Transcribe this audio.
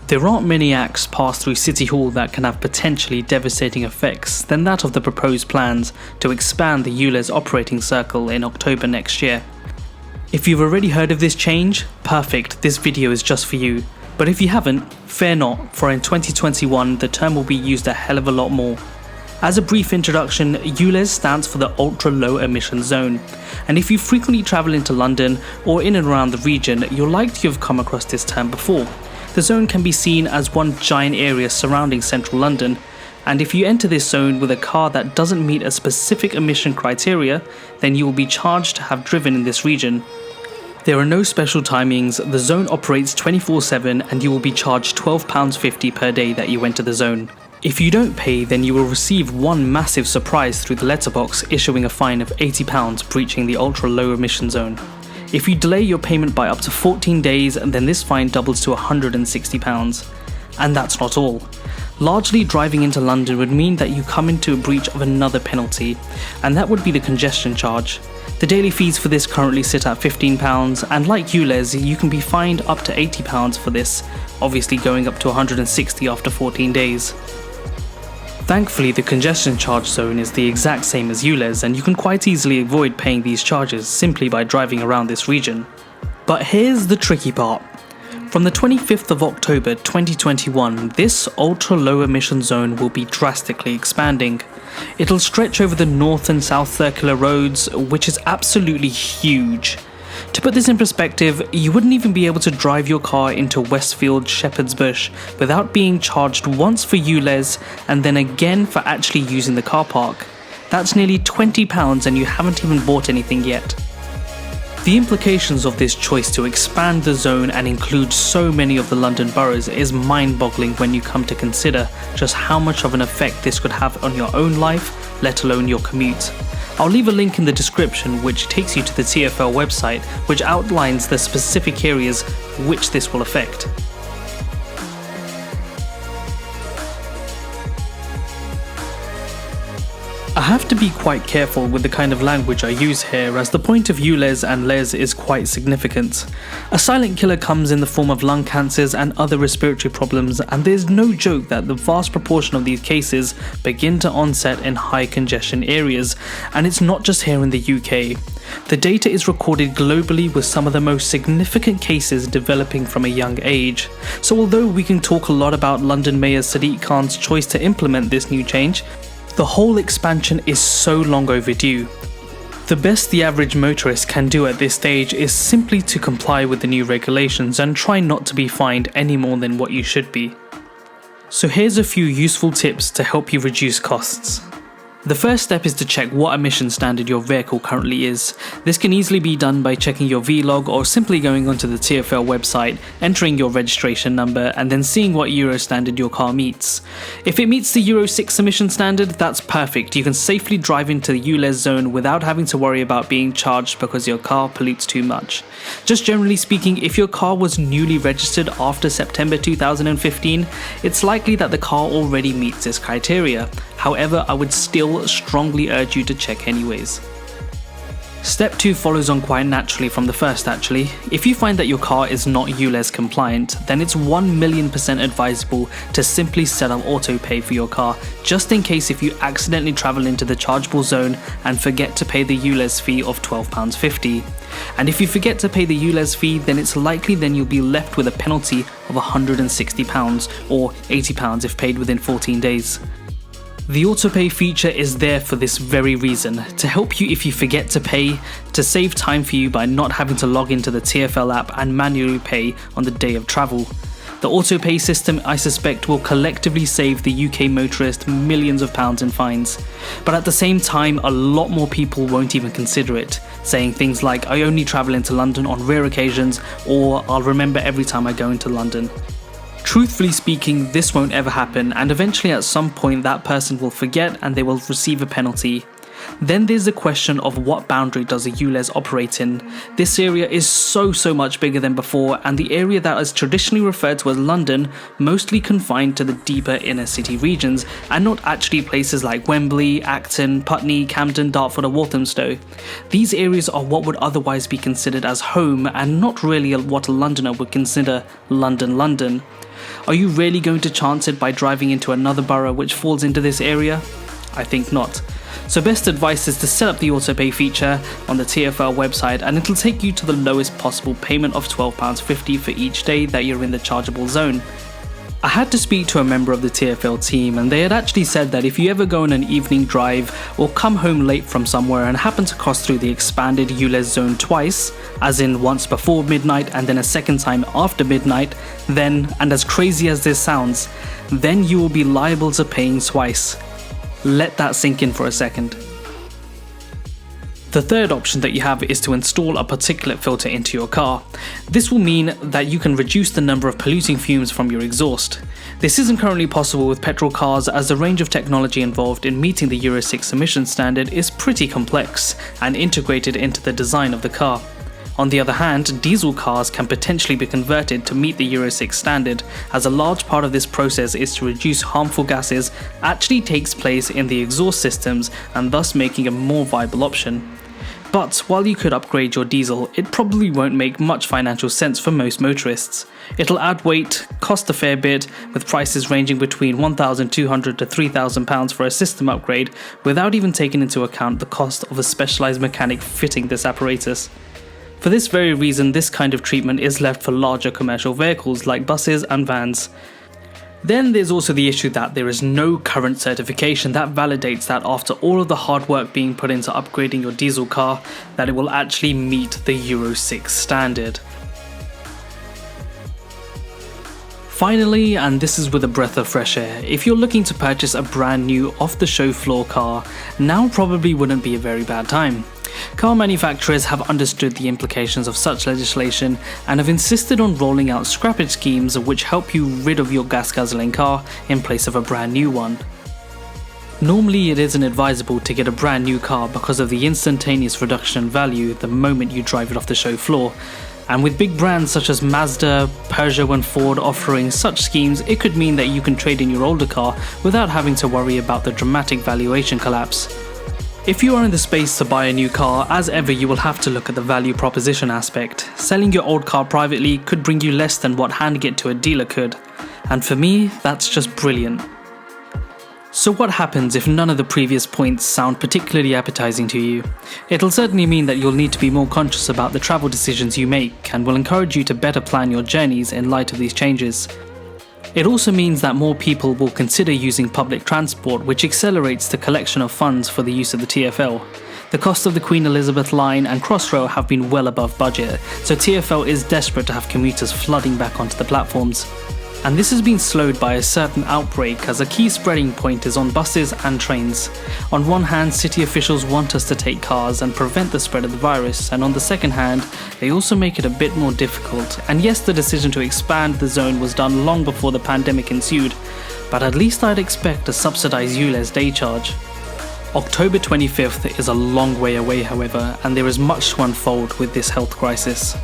There aren't many acts passed through City Hall that can have potentially devastating effects than that of the proposed plans to expand the ULEZ operating circle in October next year. If you've already heard of this change, perfect, this video is just for you. But if you haven't, fear not, for in 2021 the term will be used a hell of a lot more. As a brief introduction, ULEZ stands for the Ultra Low Emission Zone, and if you frequently travel into London or in and around the region, you're likely to have come across this term before. The zone can be seen as one giant area surrounding central London, and if you enter this zone with a car that doesn't meet a specific emission criteria, then you will be charged to have driven in this region. There are no special timings, the zone operates 24/7 and you will be charged £12.50 per day that you enter the zone. If you don't pay, then you will receive one massive surprise through the letterbox issuing a fine of £80 breaching the ultra low emission zone. If you delay your payment by up to 14 days, then this fine doubles to £160. And that's not all. Largely driving into London would mean that you come into a breach of another penalty, and that would be the congestion charge. The daily fees for this currently sit at £15, and like ULEZ, you can be fined up to £80 for this, obviously going up to £160 after 14 days. Thankfully, the congestion charge zone is the exact same as ULEZ, and you can quite easily avoid paying these charges simply by driving around this region. But here's the tricky part. From the 25th of October 2021, this ultra low emission zone will be drastically expanding. It'll stretch over the north and south circular roads, which is absolutely huge. To put this in perspective, you wouldn't even be able to drive your car into Westfield Shepherd's Bush without being charged once for ULEZ and then again for actually using the car park. That's nearly £20 and you haven't even bought anything yet. The implications of this choice to expand the zone and include so many of the London boroughs is mind-boggling when you come to consider just how much of an effect this could have on your own life, let alone your commute. I'll leave a link in the description which takes you to the TfL website, which outlines the specific areas which this will affect. I have to be quite careful with the kind of language I use here, as the point of ULEZ and LEZ is quite significant. A silent killer comes in the form of lung cancers and other respiratory problems, and there's no joke that the vast proportion of these cases begin to onset in high congestion areas, and it's not just here in the UK. The data is recorded globally, with some of the most significant cases developing from a young age. So although we can talk a lot about London Mayor Sadiq Khan's choice to implement this new change, the whole expansion is so long overdue. The best the average motorist can do at this stage is simply to comply with the new regulations and try not to be fined any more than what you should be. So here's a few useful tips to help you reduce costs. The first step is to check what emission standard your vehicle currently is. This can easily be done by checking your vlog or simply going onto the TfL website, entering your registration number and then seeing what Euro standard your car meets. If it meets the Euro 6 emission standard, that's perfect. You can safely drive into the ULEZ zone without having to worry about being charged because your car pollutes too much. Just generally speaking, if your car was newly registered after September 2015, it's likely that the car already meets this criteria. However, I would still strongly urge you to check anyways. Step 2 follows on quite naturally from the first actually. If you find that your car is not ULEZ compliant, then it's 1,000,000% advisable to simply set up Autopay for your car, just in case if you accidentally travel into the chargeable zone and forget to pay the ULEZ fee of £12.50. And if you forget to pay the ULEZ fee, then it's likely then you'll be left with a penalty of £160 or £80 if paid within 14 days. The Autopay feature is there for this very reason, to help you if you forget to pay, to save time for you by not having to log into the TfL app and manually pay on the day of travel. The Autopay system, I suspect, will collectively save the UK motorist millions of pounds in fines. But at the same time, a lot more people won't even consider it, saying things like, I only travel into London on rare occasions, or I'll remember every time I go into London. Truthfully speaking, this won't ever happen, and eventually at some point that person will forget and they will receive a penalty. Then there's the question of what boundary does a ULEZ operate in. This area is so much bigger than before, and the area that is traditionally referred to as London mostly confined to the deeper inner city regions and not actually places like Wembley, Acton, Putney, Camden, Dartford or Walthamstow. These areas are what would otherwise be considered as home and not really what a Londoner would consider London. Are you really going to chance it by driving into another borough which falls into this area? I think not. So best advice is to set up the Autopay feature on the TfL website, and it'll take you to the lowest possible payment of £12.50 for each day that you're in the chargeable zone. I had to speak to a member of the TfL team, and they had actually said that if you ever go on an evening drive or come home late from somewhere and happen to cross through the expanded ULEZ zone twice, as in once before midnight and then a second time after midnight, then, and as crazy as this sounds, then you will be liable to paying twice. Let that sink in for a second. The third option that you have is to install a particulate filter into your car. This will mean that you can reduce the number of polluting fumes from your exhaust. This isn't currently possible with petrol cars, as the range of technology involved in meeting the Euro 6 emission standard is pretty complex and integrated into the design of the car. On the other hand, diesel cars can potentially be converted to meet the Euro 6 standard, as a large part of this process is to reduce harmful gases actually takes place in the exhaust systems, and thus making a more viable option. But while you could upgrade your diesel, it probably won't make much financial sense for most motorists. It'll add weight, cost a fair bit, with prices ranging between £1,200 to £3,000 for a system upgrade, without even taking into account the cost of a specialised mechanic fitting this apparatus. For this very reason, this kind of treatment is left for larger commercial vehicles like buses and vans. Then there's also the issue that there is no current certification that validates that after all of the hard work being put into upgrading your diesel car, that it will actually meet the Euro 6 standard. Finally, and this is with a breath of fresh air, if you're looking to purchase a brand new off-the-show floor car, now probably wouldn't be a very bad time. Car manufacturers have understood the implications of such legislation and have insisted on rolling out scrapage schemes which help you rid of your gas-guzzling car in place of a brand new one. Normally it isn't advisable to get a brand new car because of the instantaneous reduction in value the moment you drive it off the show floor, and with big brands such as Mazda, Peugeot and Ford offering such schemes, it could mean that you can trade in your older car without having to worry about the dramatic valuation collapse. If you are in the space to buy a new car, as ever you will have to look at the value proposition aspect. Selling your old car privately could bring you less than what handing it to a dealer could, and for me, that's just brilliant. So what happens if none of the previous points sound particularly appetizing to you? It'll certainly mean that you'll need to be more conscious about the travel decisions you make, and will encourage you to better plan your journeys in light of these changes. It also means that more people will consider using public transport, which accelerates the collection of funds for the use of the TfL. The cost of the Queen Elizabeth line and Crossrail have been well above budget, so TfL is desperate to have commuters flooding back onto the platforms. And this has been slowed by a certain outbreak, as a key spreading point is on buses and trains. On one hand, city officials want us to take cars and prevent the spread of the virus, and on the second hand, they also make it a bit more difficult. And yes, the decision to expand the zone was done long before the pandemic ensued, but at least I'd expect a subsidised ULEZ day charge. October 25th is a long way away, however, and there is much to unfold with this health crisis.